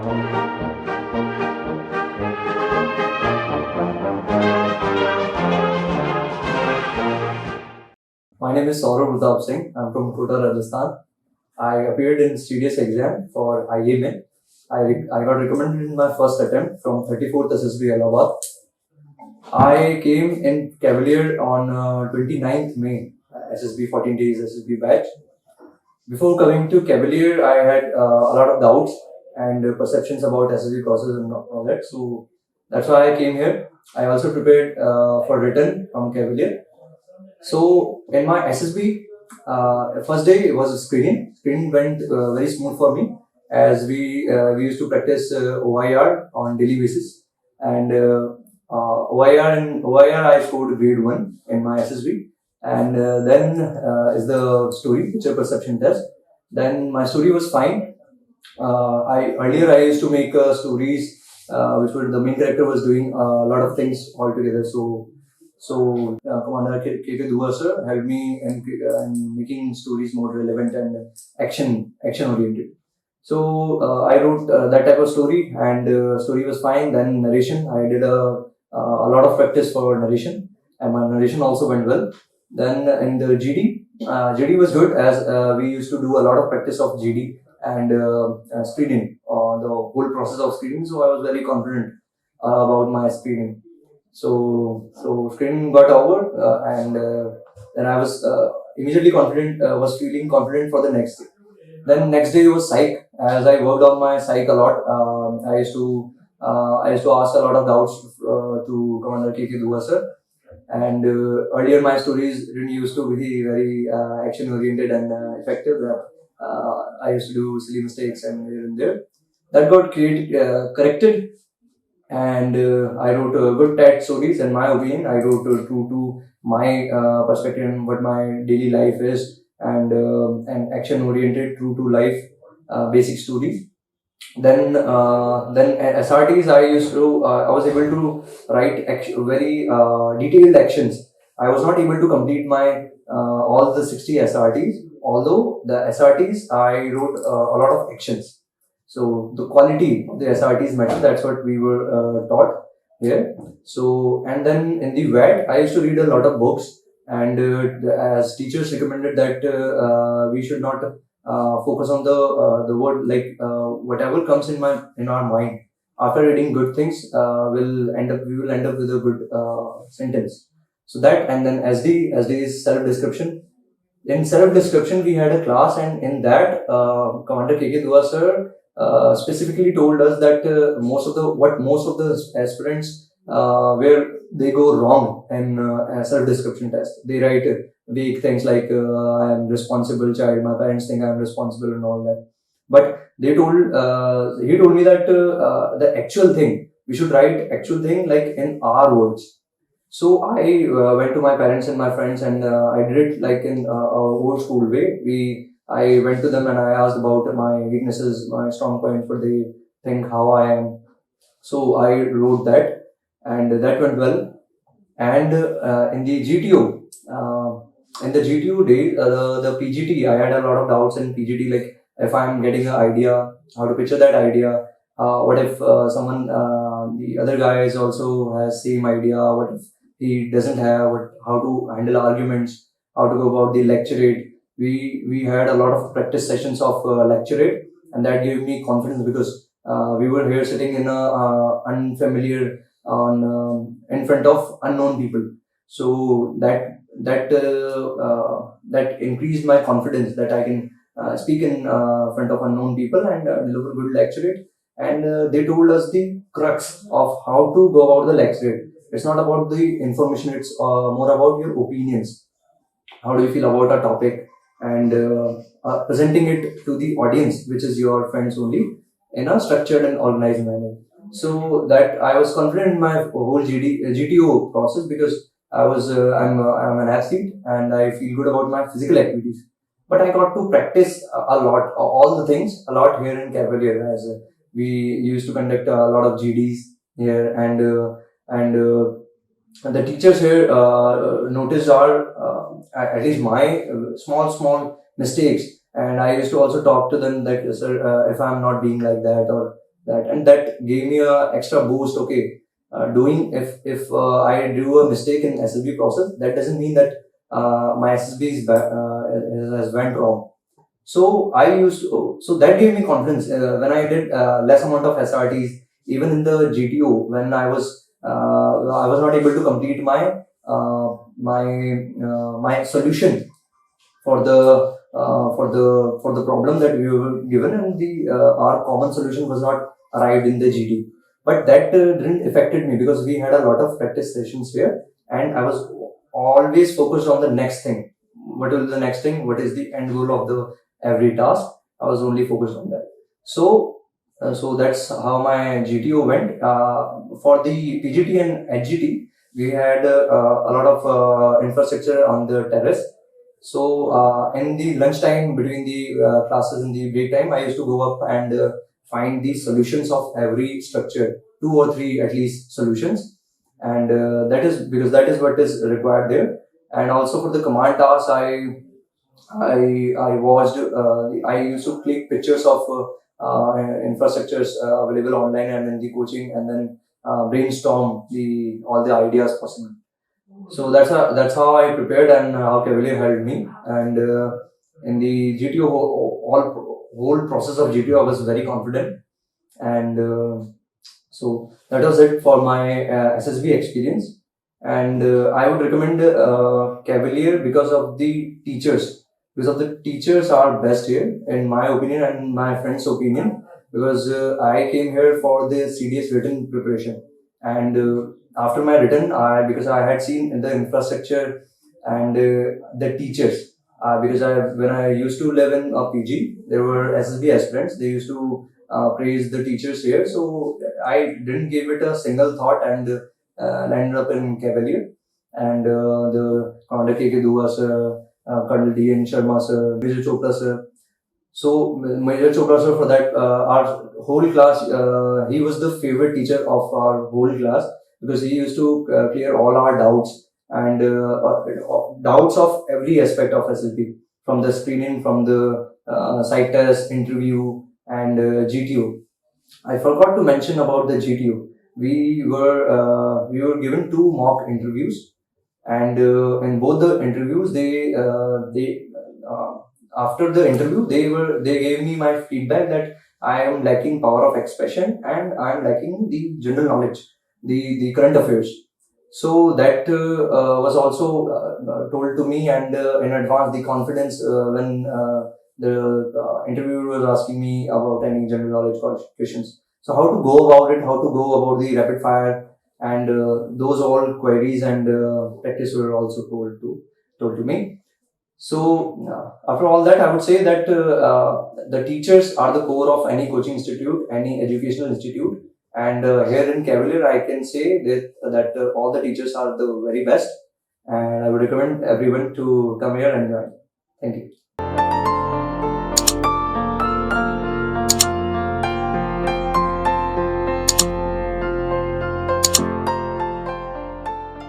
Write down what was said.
My name is Saurav Pratap Singh. I'm from Kota, Rajasthan. I appeared in serious exam for IAMA. I got recommended in my first attempt from 34th SSB Allahabad. I came in Cavalier on 29th May, SSB 14 days SSB batch. Before coming to Cavalier, I had a lot of doubts and perceptions about SSB process and all that. So that's why I came here. I also prepared for written from Cavalier. So in my SSB, first day it was a screening. Screening went very smooth for me as we used to practice OIR on daily basis, and OIR I scored grade 1 in my SSB, and then is the story picture perception test. Then my story was fine. I used to make stories which were the main character was doing a lot of things all together. So Commander K.K. Dua sir helped me in making stories more relevant and action oriented. So I wrote that type of story, and story was fine. Then narration, I did a lot of practice for narration, and my narration also went well. Then in the GD, GD was good as we used to do a lot of practice of GD and screening, the whole process of screening. So I was very confident about my screening. So screening got over, and then I was immediately confident, was feeling confident for the next day. Then next day was psych. As I worked on my psych a lot, I used to ask a lot of doubts to Commander K.K. Dua sir. And earlier my stories didn't used to be very action oriented and effective. I used to do silly mistakes and here and there. That got corrected. And I wrote good TED stories. In my opinion, I wrote true to my perspective and what my daily life is, and action oriented, true to life, basic stories. Then SRTs, I was able to write very detailed actions. I was not able to complete my all the 60 SRTs. Although the SRTs, I wrote a lot of actions. So the quality of the SRTs matter. That's what we were taught here. So, and then in the VAT, I used to read a lot of books, and as teachers recommended that we should not focus on the word, like whatever comes in our mind. After reading good things, we will end up with a good sentence. So that, and then SD is self-description. In self-description, we had a class, and in that, Commander K.K. Dua sir specifically told us that most of the aspirants where they go wrong in self-description test. They write vague things like I am responsible child, my parents think I am responsible and all that. But he told me that the actual thing, we should write actual thing like in our words. So I went to my parents and my friends, and I did it like in a old school way. I went to them and I asked about my weaknesses, my strong points, what they think, how I am. So I wrote that, and that went well. And in the GTO day, the PGT, I had a lot of doubts in PGT, like if I'm getting an idea, how to picture that idea. What if someone, the other guys also has same idea? What if he doesn't have? How to handle arguments? How to go about the lecturate? We had a lot of practice sessions of lecturate, and that gave me confidence because we were here sitting in a unfamiliar in front of unknown people. So that increased my confidence that I can speak in front of unknown people and deliver good lecturate. And they told us the crux of how to go about the lecturate. It's not about the information; it's more about your opinions. How do you feel about a topic? And presenting it to the audience, which is your friends only, in a structured and organized manner. So that I was confident in my whole GTO process because I'm an athlete and I feel good about my physical activities. But I got to practice a lot, all the things a lot here in Cavalier, as we used to conduct a lot of GDs here, and the teachers here noticed at least my small mistakes, and I used to also talk to them that, sir, if I'm not being like that, or that gave me a extra boost. Okay, doing if I do a mistake in SSB process, that doesn't mean that my SSB has went wrong. So so that gave me confidence when I did less amount of SRTs, even in the GTO when I was not able to complete my solution for the problem that we were given, and the our common solution was not arrived in the GD. But that didn't affected me because we had a lot of practice sessions here, and I was always focused on the next thing. What is the next thing? What is the end goal of the every task? I was only focused on that. So that's how my GTO went. For the PGT and HGT, we had a lot of infrastructure on the terrace. So in the lunchtime between the classes in the break time, I used to go up and find the solutions of every structure, 2 or 3 at least solutions, and that is because that is what is required there. And also for the command tasks, I watched. I used to click pictures of infrastructures available online and in the coaching, and then brainstorm all the ideas possible. So that's how I prepared and how Cavalier helped me. And in the GTO, whole process of GTO, I was very confident. And so that was it for my SSB experience. And I would recommend Cavalier because of the teachers. Because of the teachers are best here, in my opinion and my friend's opinion. Because I came here for the CDS written preparation, and after my written, because I had seen the infrastructure and the teachers. Because when I used to live in a PG, there were SSB aspirants. They used to praise the teachers here, so I didn't give it a single thought and landed up in Cavalier. And the Commander K.K. Dua sir, Colonel D.N. Sharma sir, Major Chopra sir. So Major Chopra sir, for that, our whole class, he was the favorite teacher of our whole class because he used to clear all our doubts and doubts of every aspect of SSB, from the screening, from the site test, interview, and GTO. I forgot to mention about the GTO. We were given 2 mock interviews, and in both the interviews, they after the interview, they gave me my feedback that I am lacking power of expression and I am lacking the general knowledge, the current affairs. So that was also told to me, and in advance, the confidence when the interviewer was asking me about any general knowledge questions. So how to go about it, how to go about the rapid fire, and those all queries and practice were also told to me. So after all that, I would say that the teachers are the core of any coaching institute, any educational institute. And here in Cavalier, I can say that all the teachers are the very best, and I would recommend everyone to come here and join. Thank you.